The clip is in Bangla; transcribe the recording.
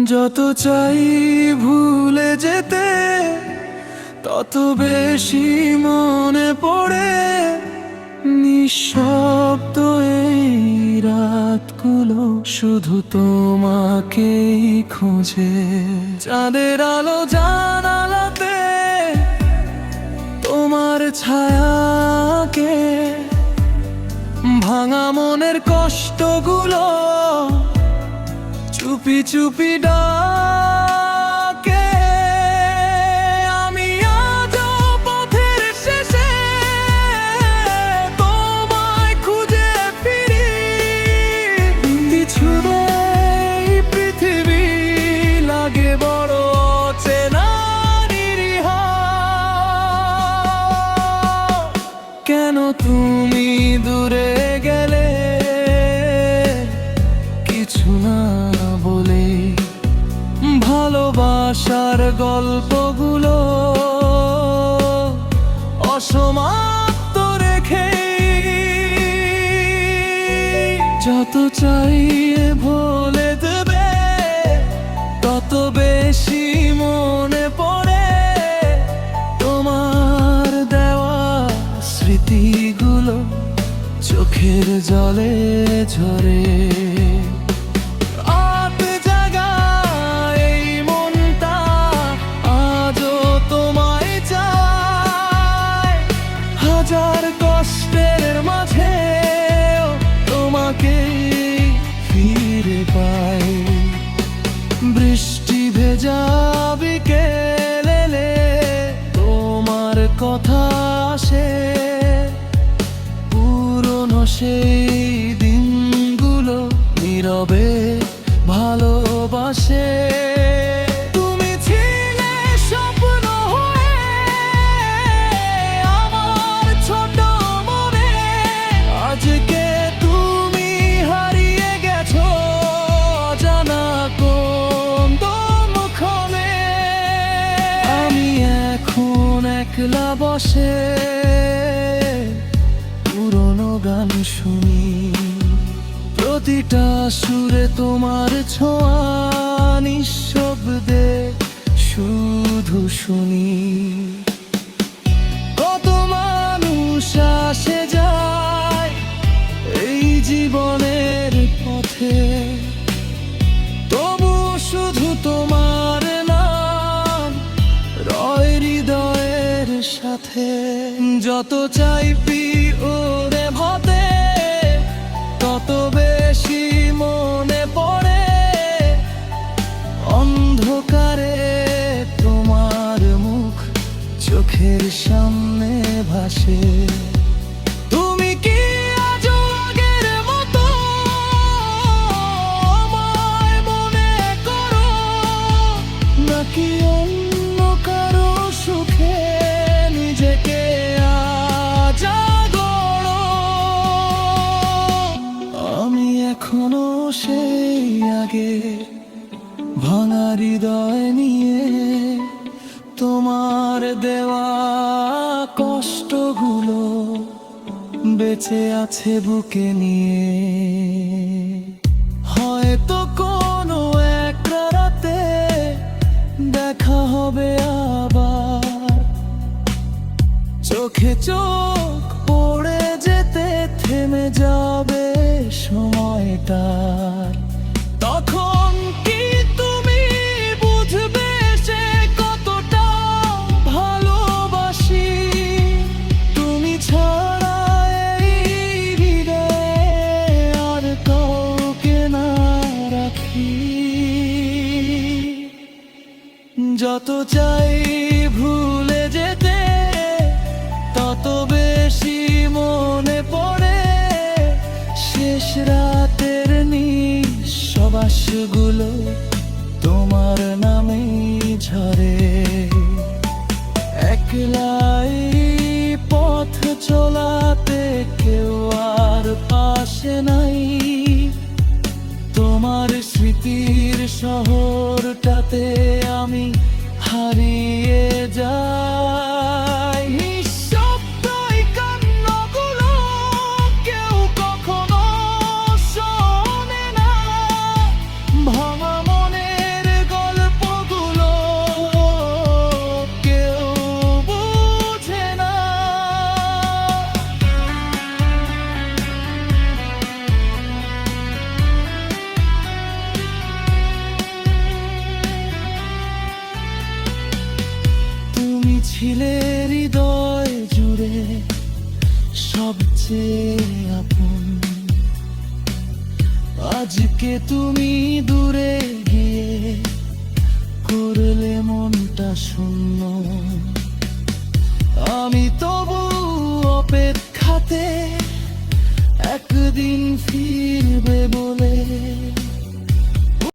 যত চাই ভুলে যেতে তত বেশি মনে পড়ে নিঃশব্দ এই রাতগুলো শুধু তোমাকেই খোঁজে। চাঁদের আলো জানালাতে তোমার ছায়াকে, ভাঙা মনের কষ্টগুলো চুপি চুপি ডাকে। আমি আজও পথের শেষে তোমায় খুঁজে ফিরি। পিছনে এই পৃথিবী লাগে বড় অচেনা নিরীহ। কেন তুমি দূরে গেলে কিছু না বলে? ভালোবাসার গল্পগুলো অসমাপ্ত রেখে যত চাইয়ে ভুলে দেবে তত বেশি মনে পড়ে তোমার দেওয়া স্মৃতিগুলো চোখের জলে ঝরে। হাজার কষ্টের মাঝে তোমাকে ফিরে পাই। বৃষ্টি ভেজা বিকেলে তোমার কথা আসে, পুরনো সেই দিনগুলো নীরবে ভালোবাসে। একলা বসে পুরনো গান শুনি, প্রতিটা সুরে তোমার ছোঁয়া নিঃশব্দে শুধু শুনি। কত মানুষ আসে যায় এই জীবনের পথে, তবু শুধু তোমার নাম রয় হৃদয়ের সাথে। যত চাই ওরে ভাতে তত বেশি মনে পড়ে অন্ধকারে তোমার মুখ চোখের সামনে ভাসে। তুমি কি আজও আগের মতো আমায় মনে করো, নাকি অন্য কারো সুখে নিজেকে গড়ো? আমি এখনো সেই আগে ভাঙা হৃদয় নিয়ে তোমার দেওয়া কষ্টগুলো বেঁচে আছে বুকে নিয়ে। হয়তো কোনো এক রাতে দেখা হবে আবার, চোখে চোখ পড়ে যেতে থেমে যাবে সময়টা। তখন কি তুমি বুঝবে সে কতটা ভালোবাসি? তুমি ছাড়া এই হৃদয়ে আর কাউকে না রাখি। যত চাই ভুলে যেতে তত বেশি মনে পড়ে শেষ রাতের নিঃশ্বাসগুলো তোমার নামে ঝরে। একলাই পথ চলাতে কেউ আর পাশে নাই, তোমার স্মৃতির শহরটাতে আমি হারিয়ে যাই। নিঃশব্দই কান্নাগুলো কেউ কখনো শোনে না, ভাঙা মনের ছিলে হৃদয় জুড়ে সবচেয়ে আপন। আজকে তুমি দূরে গিয়ে করলে মনটা শূন্য। আমি তবু অপেক্ষাতে, একদিন ফিরবে বলে